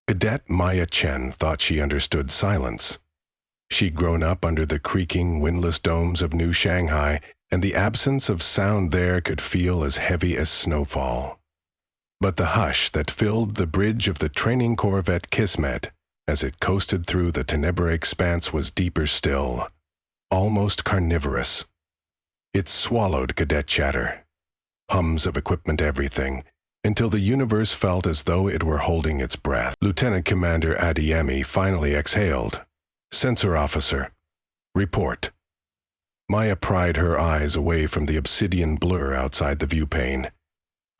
Cadet Maya Chen thought she understood silence. She'd grown up under the creaking, windless domes of New Shanghai, and the absence of sound there could feel as heavy as snowfall. But the hush that filled the bridge of the training corvette Kismet as it coasted through the Tenebrae expanse was deeper still, almost carnivorous. It swallowed cadet chatter, hums of equipment everything, until the universe felt as though it were holding its breath. Lieutenant Commander Adeyemi finally exhaled. "Sensor officer, report." Maya pried her eyes away from the obsidian blur outside the viewpane.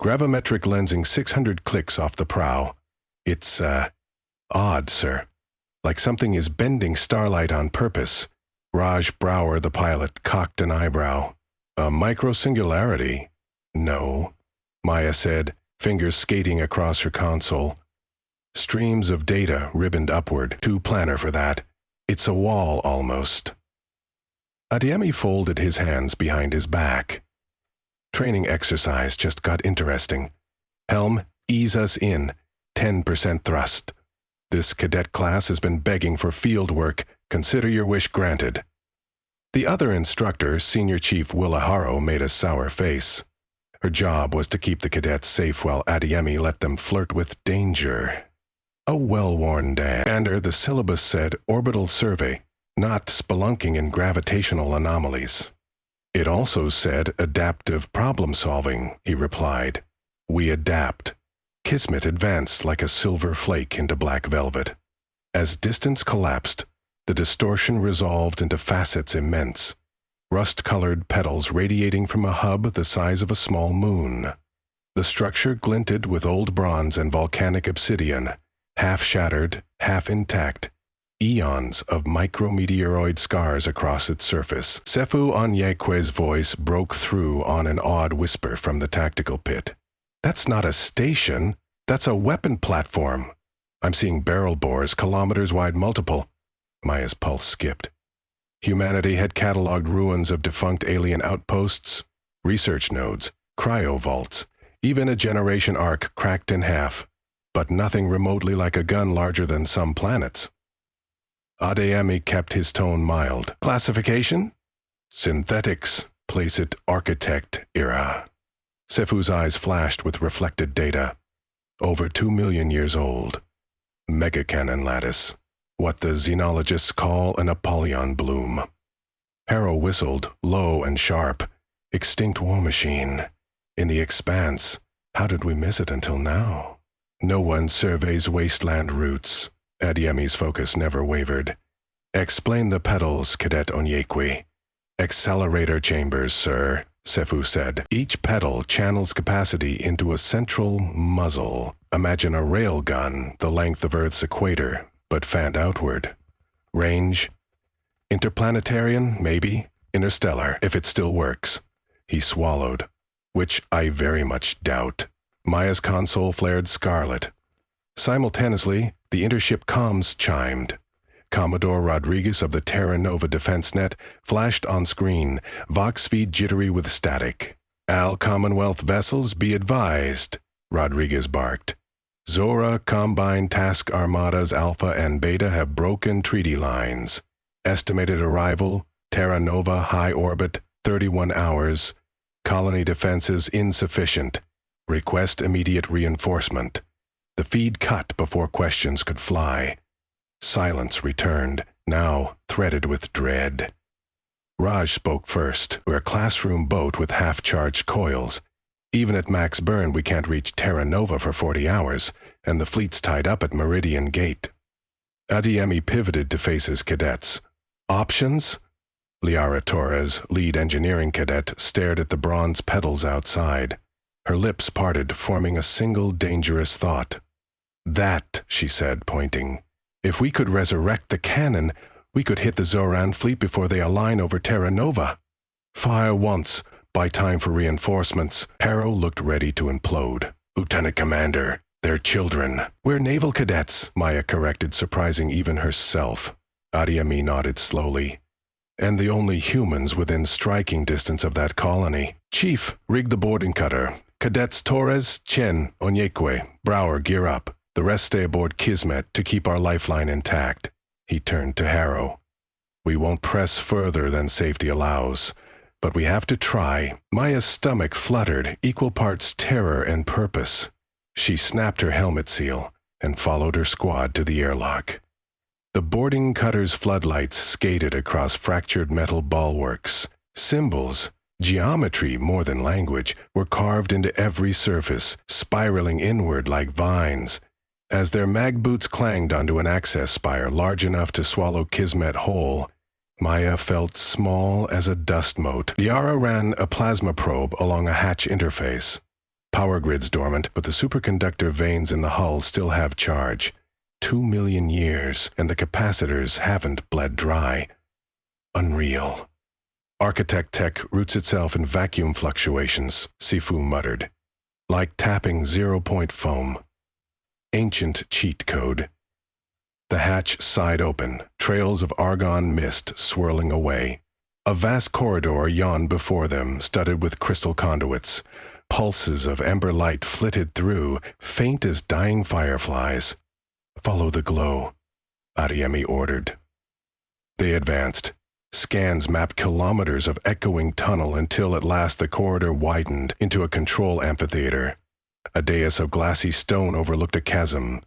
"Gravimetric lensing 600 clicks off the prow. It's, odd, sir. Like something is bending starlight on purpose." Raj Brower, the pilot, cocked an eyebrow. "A microsingularity?" "No," Maya said, fingers skating across her console. "Streams of data ribboned upward. Too planar for that. It's a wall, almost." Adeyemi folded his hands behind his back. "Training exercise just got interesting. Helm, ease us in. 10% thrust. This cadet class has been begging for field work. Consider your wish granted." The other instructor, Senior Chief Willaharo, made a sour face. Her job was to keep the cadets safe while Adeyemi let them flirt with danger. A well-worn dander, the syllabus said orbital survey, not spelunking in gravitational anomalies. "It also said adaptive problem-solving," he replied. "We adapt." Kismet advanced like a silver flake into black velvet. As distance collapsed, the distortion resolved into facets immense, rust-colored petals radiating from a hub the size of a small moon. The structure glinted with old bronze and volcanic obsidian, half shattered, half intact, eons of micrometeoroid scars across its surface. Sefu Onyekwe's voice broke through on an awed whisper from the tactical pit. "That's not a station, that's a weapon platform. I'm seeing barrel bores, kilometers-wide multiple." Maya's pulse skipped. Humanity had cataloged ruins of defunct alien outposts, research nodes, cryovaults, even a generation arc cracked in half, but nothing remotely like a gun larger than some planets. Adeyemi kept his tone mild. "Classification? Synthetics. Place it architect era." Sefu's eyes flashed with reflected data. Over 2 million years old. Megacannon lattice. What the xenologists call an Apollyon bloom. Harrow whistled, low and sharp. "Extinct war machine. In the expanse. How did we miss it until now?" "No one surveys wasteland routes." Adeyemi's focus never wavered. "Explain the pedals, Cadet Onyekwe." "Accelerator chambers, sir," Sefu said. "Each pedal channels capacity into a central muzzle. Imagine a rail gun the length of Earth's equator, but fanned outward. Range? Interplanetarian, maybe. Interstellar, if it still works." He swallowed. "Which I very much doubt." Maya's console flared scarlet. Simultaneously, the intership comms chimed. Commodore Rodriguez of the Terra Nova defense net flashed on screen, Vox feed jittery with static. "All Commonwealth vessels be advised," Rodriguez barked. "Zora Combine Task Armadas Alpha and Beta have broken treaty lines. Estimated arrival, Terra Nova high orbit, 31 hours. Colony defenses insufficient. Request immediate reinforcement." The feed cut before questions could fly. Silence returned, now threaded with dread. Raj spoke first. "We're a classroom boat with half-charged coils. Even at max burn, we can't reach Terra Nova for 40 hours, and the fleet's tied up at Meridian Gate." Adeyemi pivoted to face his cadets. "Options?" Liara Torres, lead engineering cadet, stared at the bronze pedals outside. Her lips parted, forming a single dangerous thought. "That," she said, pointing. "If we could resurrect the cannon, we could hit the Zoran fleet before they align over Terra Nova. Fire once, buy time for reinforcements." Harrow looked ready to implode. "Lieutenant Commander, they're children." "We're naval cadets," Maya corrected, surprising even herself. Adeyemi nodded slowly. "And the only humans within striking distance of that colony. Chief, rig the boarding cutter. Cadets Torres, Chen, Onyekwe, Brower, gear up. The rest stay aboard Kismet to keep our lifeline intact. He turned to Harrow. We won't press further than safety allows, but we have to try. Maya's stomach fluttered, equal parts terror and purpose. She snapped her helmet seal and followed her squad to the airlock. The boarding cutter's floodlights skated across fractured metal bulwarks. Symbols, geometry more than language, were carved into every surface, spiraling inward like vines. As their mag boots clanged onto an access spire large enough to swallow Kismet whole, Maya felt small as a dust mote. Liara ran a plasma probe along a hatch interface. Power grid's dormant, but the superconductor veins in the hull still have charge. 2 million years, and the capacitors haven't bled dry. Unreal. Architect tech roots itself in vacuum fluctuations, Scifi muttered. Like tapping zero-point foam. Ancient cheat code. The hatch sighed open, trails of argon mist swirling away. A vast corridor yawned before them, studded with crystal conduits. Pulses of ember light flitted through, faint as dying fireflies. Follow the glow, Adeyemi ordered. They advanced. Scans mapped kilometers of echoing tunnel until at last the corridor widened into a control amphitheater. A dais of glassy stone overlooked a chasm.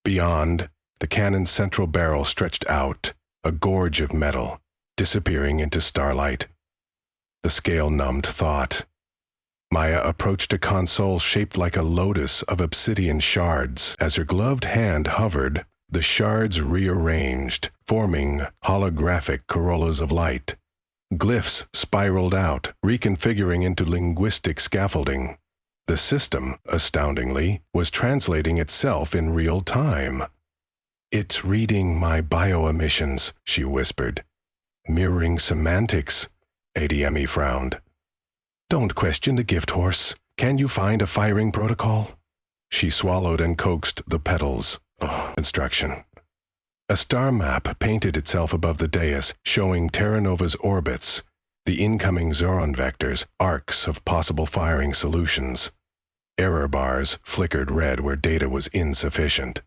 Beyond, the cannon's central barrel stretched out, a gorge of metal, disappearing into starlight. The scale numbed thought. Maya approached a console shaped like a lotus of obsidian shards. As her gloved hand hovered, the shards rearranged, forming holographic corollas of light. Glyphs spiraled out, reconfiguring into linguistic scaffolding. The system, astoundingly, was translating itself in real time. It's reading my bioemissions, she whispered. Mirroring semantics, Adeyemi frowned. Don't question the gift horse. Can you find a firing protocol? She swallowed and coaxed the petals. Instruction. A star map painted itself above the dais, showing Terra Nova's orbits, the incoming Zoran vectors, arcs of possible firing solutions. Error bars flickered red where data was insufficient.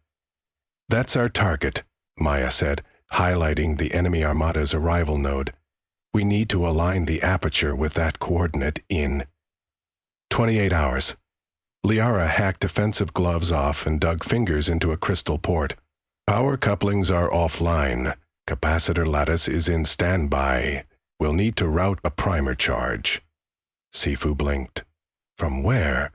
That's our target, Maya said, highlighting the enemy armada's arrival node. We need to align the aperture with that coordinate in 28 hours. Liara hacked defensive gloves off and dug fingers into a crystal port. Power couplings are offline. Capacitor lattice is in standby. We'll need to route a primer charge. Scifi blinked. From where?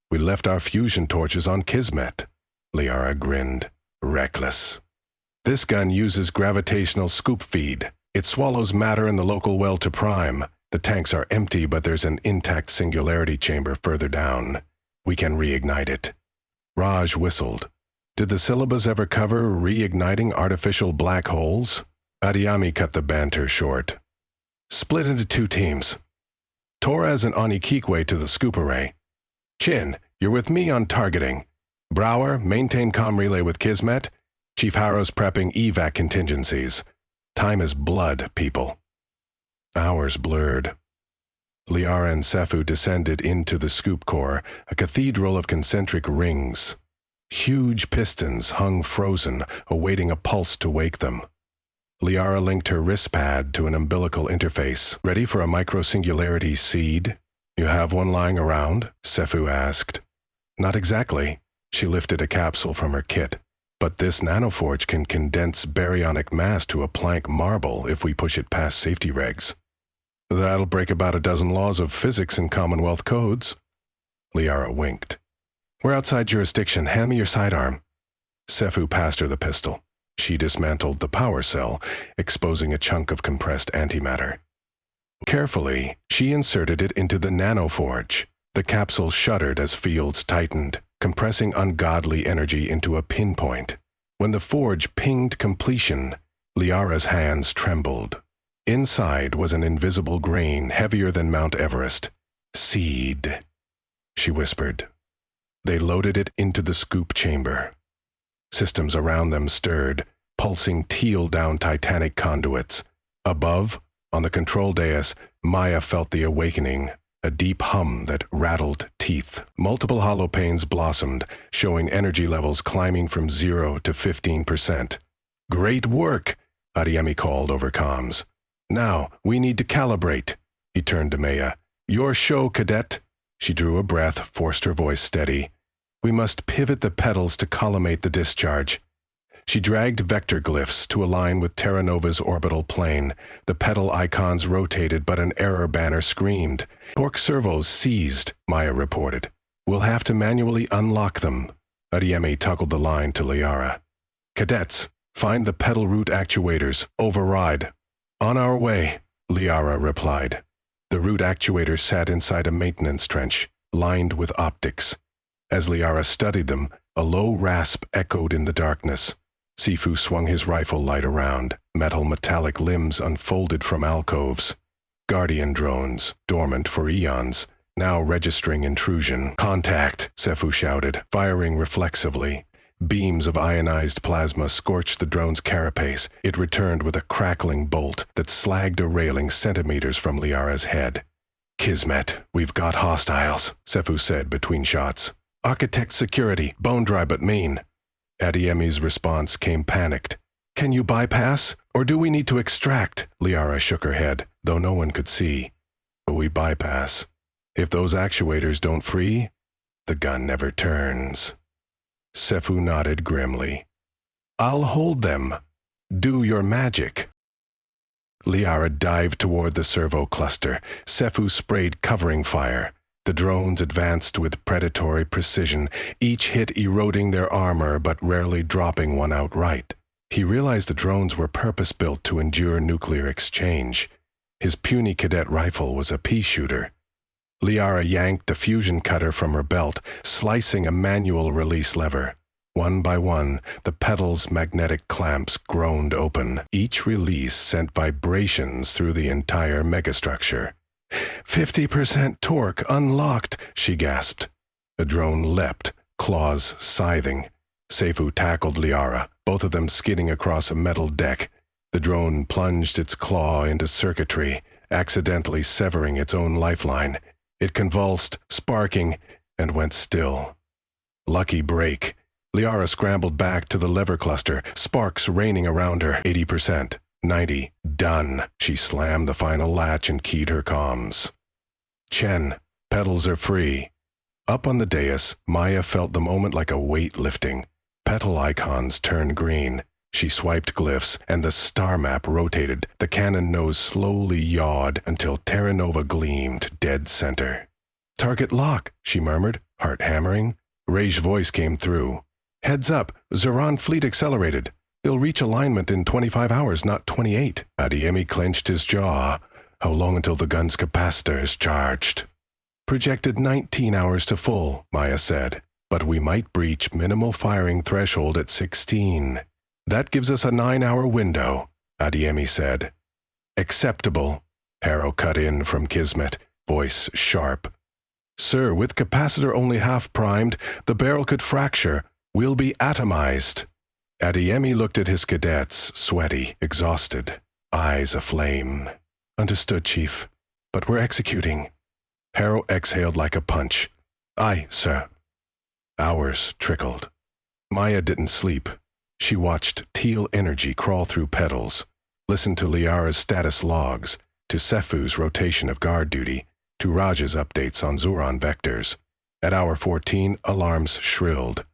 We left our fusion torches on Kismet. Liara grinned. Reckless. This gun uses gravitational scoop feed. It swallows matter in the local well to prime. The tanks are empty, but there's an intact singularity chamber further down. We can reignite it. Raj whistled. Did the syllabus ever cover reigniting artificial black holes? Adeyemi cut the banter short. Split into 2 teams. Torres and Anikikwe to the scoop array. Chin, you're with me on targeting. Brower, maintain comm relay with Kismet. Chief Harrow's prepping evac contingencies. Time is blood, people. Hours blurred. Liara and Scifi descended into the scoop core, a cathedral of concentric rings. Huge pistons hung frozen, awaiting a pulse to wake them. Liara linked her wrist pad to an umbilical interface. Ready for a micro-singularity seed? You have one lying around? Scifi asked. Not exactly. She lifted a capsule from her kit. But this nanoforge can condense baryonic mass to a Planck marble if we push it past safety regs. That'll break about a dozen laws of physics and Commonwealth codes. Liara winked. We're outside jurisdiction. Hand me your sidearm. Scifi passed her the pistol. She dismantled the power cell, exposing a chunk of compressed antimatter. Carefully, she inserted it into the nanoforge. The capsule shuddered as fields tightened, compressing ungodly energy into a pinpoint. When the forge pinged completion, Liara's hands trembled. Inside was an invisible grain heavier than Mount Everest. Seed, she whispered. They loaded it into the scoop chamber. Systems around them stirred, pulsing teal-down titanic conduits. Above, on the control dais, Maya felt the awakening, a deep hum that rattled teeth. teeth. Multiple holopanes blossomed, showing energy levels climbing from 0 to 15%. "Great work," Adeyemi called over comms. "Now, we need to calibrate." He turned to Maya. "Your show, cadet." She drew a breath, forced her voice steady. "We must pivot the petals to collimate the discharge." She dragged vector glyphs to align with Terra Nova's orbital plane. The petal icons rotated, but an error banner screamed. "Torque servos seized," Maya reported. "We'll have to manually unlock them." Adeyemi toggled the line to Liara. "Cadets, find the petal root actuators. Override." "On our way," Liara replied. The root actuators sat inside a maintenance trench, lined with optics. As Liara studied them, a low rasp echoed in the darkness. Sifu swung his rifle light around. Metallic limbs unfolded from alcoves. Guardian drones, dormant for eons, now registering intrusion. "Contact," Sifu shouted, firing reflexively. Beams of ionized plasma scorched the drone's carapace. It returned with a crackling bolt that slagged a railing centimeters from Liara's head. "Kismet, we've got hostiles," Sifu said between shots. "Architect security, bone dry but mean." Adeyemi's response came panicked. "Can you bypass, or do we need to extract?" Liara shook her head, though no one could see. "We bypass. If those actuators don't free, the gun never turns." Sifu nodded grimly. "I'll hold them. Do your magic." Liara dived toward the servo cluster. Sifu sprayed covering fire. The drones advanced with predatory precision, each hit eroding their armor but rarely dropping one outright. He realized the drones were purpose-built to endure nuclear exchange. His puny cadet rifle was a pea shooter. Liara yanked a fusion cutter from her belt, slicing a manual release lever. One by one, the pedal's magnetic clamps groaned open. Each release sent vibrations through the entire megastructure. 50% torque unlocked, she gasped. The drone leapt, claws scything. Sifu tackled Liara, both of them skidding across a metal deck. The drone plunged its claw into circuitry, accidentally severing its own lifeline. It convulsed, sparking, and went still. Lucky break. Liara scrambled back to the lever cluster, sparks raining around her. 80%. 90. Done. She slammed the final latch and keyed her comms. "Chen, petals are free." Up on the dais, Maya felt the moment like a weight lifting. Petal icons turned green. She swiped glyphs, and the star map rotated. The cannon nose slowly yawed until Terra Nova gleamed dead center. "Target lock," she murmured, heart hammering. Ray's voice came through. "Heads up, Zeron fleet accelerated. They'll reach alignment in 25 hours, not 28. Adeyemi clenched his jaw. "How long until the gun's capacitor is charged?" "Projected 19 hours to full," Maya said. "But we might breach minimal firing threshold at 16. That gives us a 9-hour window," Adeyemi said. "Acceptable," Harrow cut in from Kismet, voice sharp. "Sir, with capacitor only half primed, the barrel could fracture. We'll be atomized." Adeyemi looked at his cadets, sweaty, exhausted, eyes aflame. "Understood, Chief, but we're executing." Harrow exhaled like a punch. "Aye, sir." Hours trickled. Maya didn't sleep. She watched teal energy crawl through petals, listened to Liara's status logs, to Sifu's rotation of guard duty, to Raj's updates on Zuron vectors. At hour 14, alarms shrilled.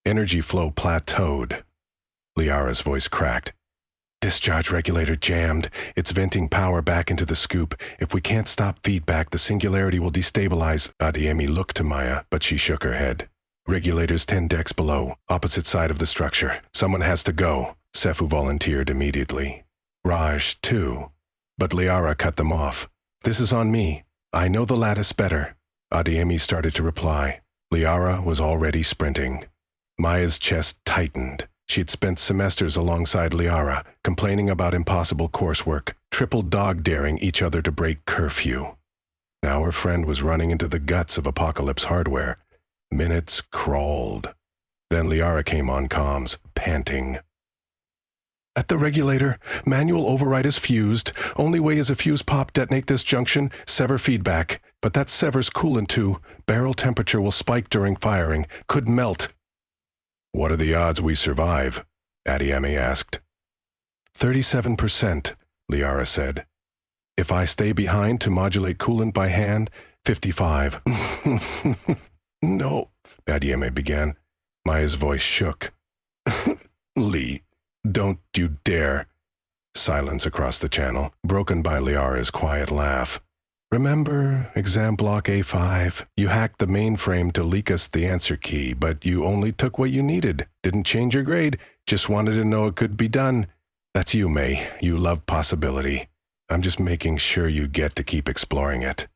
Energy flow plateaued. Liara's voice cracked. "Discharge regulator jammed. It's venting power back into the scoop. If we can't stop feedback, the singularity will destabilize." Adeyemi looked to Maya, but she shook her head. "Regulators 10 decks below, opposite side of the structure. Someone has to go." Sifu volunteered immediately. Raj, too. But Liara cut them off. "This is on me. I know the lattice better." Adeyemi started to reply. Liara was already sprinting. Maya's chest tightened. She'd spent semesters alongside Liara, complaining about impossible coursework, triple dog-daring each other to break curfew. Now her friend was running into the guts of Apocalypse hardware. Minutes crawled. Then Liara came on comms, panting. "At the regulator, manual override is fused. Only way is a fuse pop detonate this junction, sever feedback. But that severs coolant too. Barrel temperature will spike during firing. Could melt. What are the odds we survive? Adeyemi asked. 37%, Liara said. If I stay behind to modulate coolant by hand, 55. No, Adeyemi began. Maya's voice shook. Lee, don't you dare. Silence across the channel, broken by Liara's quiet laugh. Remember exam block A5? You hacked the mainframe to leak us the answer key, but you only took what you needed. Didn't change your grade. Just wanted to know it could be done. That's you, May. You love possibility. I'm just making sure you get to keep exploring it.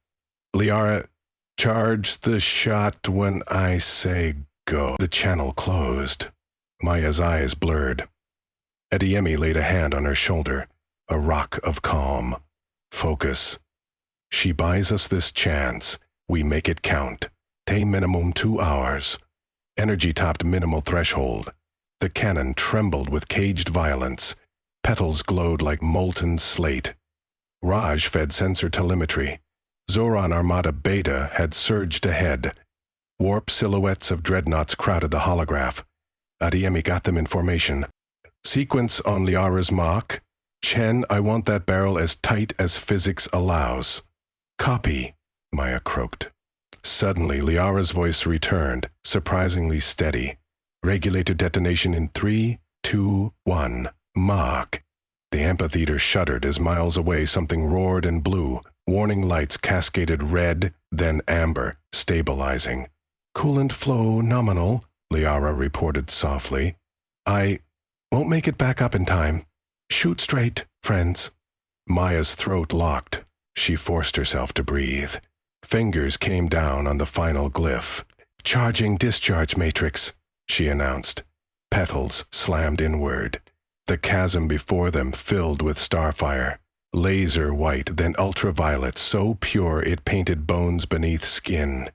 Liara, charge the shot when I say go. The channel closed. Maya's eyes blurred. Adeyemi laid a hand on her shoulder, a rock of calm. Focus. She buys us this chance. We make it count. Tay minimum 2 hours. Energy topped minimal threshold. The cannon trembled with caged violence. Petals glowed like molten slate. Raj fed sensor telemetry. Zoran Armada Beta had surged ahead. Warp silhouettes of dreadnoughts crowded the holograph. Adeyemi got them in formation. Sequence on Liara's Mach. Chen, I want that barrel as tight as physics allows. Copy, Maya croaked. Suddenly, Liara's voice returned, surprisingly steady. Regulator detonation in 3, 2, 1. Mach. The amphitheater shuddered as miles away something roared and blew. Warning lights cascaded red, then amber, stabilizing. Coolant flow nominal, Liara reported softly. I won't make it back up in time. Shoot straight, friends. Maya's throat locked. She forced herself to breathe. Fingers came down on the final glyph. Charging discharge matrix, she announced. Petals slammed inward. The chasm before them filled with starfire. Laser white, then ultraviolet, so pure it painted bones beneath skin.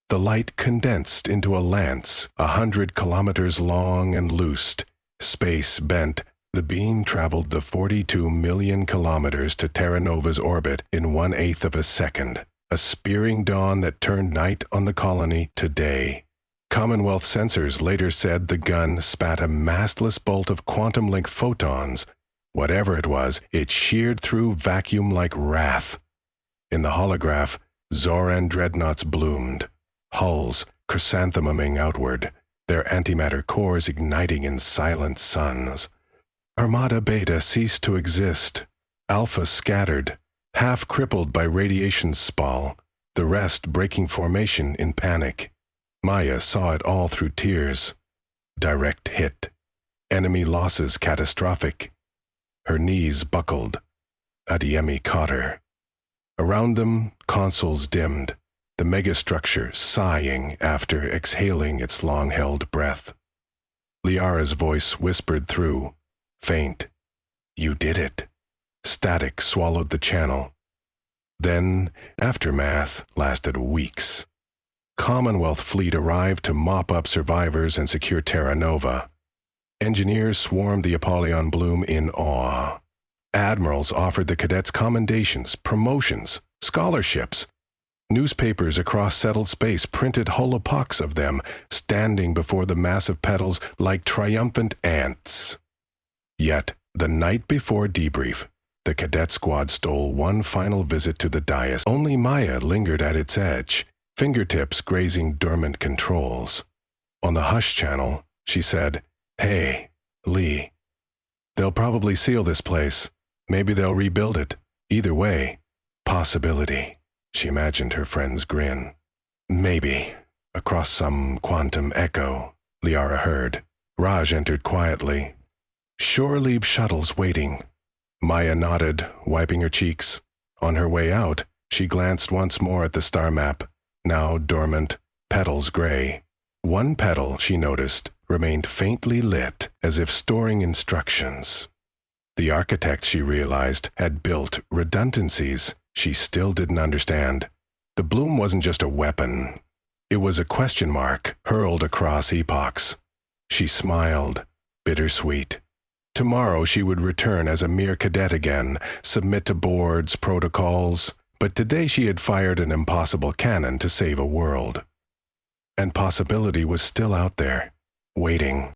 The light condensed into a lance, 100 kilometers long and loosed. Space bent. The beam traveled the 42 million kilometers to Terra Nova's orbit in 1/8 of a second. A spearing dawn that turned night on the colony to day. Commonwealth sensors later said the gun spat a mastless bolt of quantum-length photons. Whatever it was, it sheared through vacuum like wrath. In the holograph, Zoran dreadnoughts bloomed. Hulls chrysanthemuming outward, their antimatter cores igniting in silent suns. Armada Beta ceased to exist. Alpha scattered, half crippled by radiation spall, the rest breaking formation in panic. Maya saw it all through tears. Direct hit. Enemy losses catastrophic. Her knees buckled. Adeyemi caught her. Around them, consoles dimmed, the megastructure sighing after exhaling its long-held breath. Liara's voice whispered through. Faint. You did it. Static swallowed the channel. Then, aftermath lasted weeks. Commonwealth fleet arrived to mop up survivors and secure Terra Nova. Engineers swarmed the Apollyon Bloom in awe. Admirals offered the cadets commendations, promotions, scholarships. Newspapers across settled space printed holopox of them, standing before the massive petals like triumphant ants. Yet, the night before debrief, the cadet squad stole one final visit to the dais. Only Maya lingered at its edge, fingertips grazing dormant controls. On the hush channel, she said, Hey, Lee. They'll probably seal this place. Maybe they'll rebuild it. Either way, possibility. She imagined her friend's grin. Maybe. Across some quantum echo, Liara heard. Raj entered quietly. Shore Leave shuttles waiting. Maya nodded, wiping her cheeks. On her way out, she glanced once more at the star map, now dormant, petals gray. One petal, she noticed, remained faintly lit, as if storing instructions. The architects, she realized, had built redundancies she still didn't understand. The bloom wasn't just a weapon. It was a question mark hurled across epochs. She smiled, bittersweet. Tomorrow she would return as a mere cadet again, submit to boards, protocols, But today she had fired an impossible cannon to save a world. And possibility was still out there, waiting.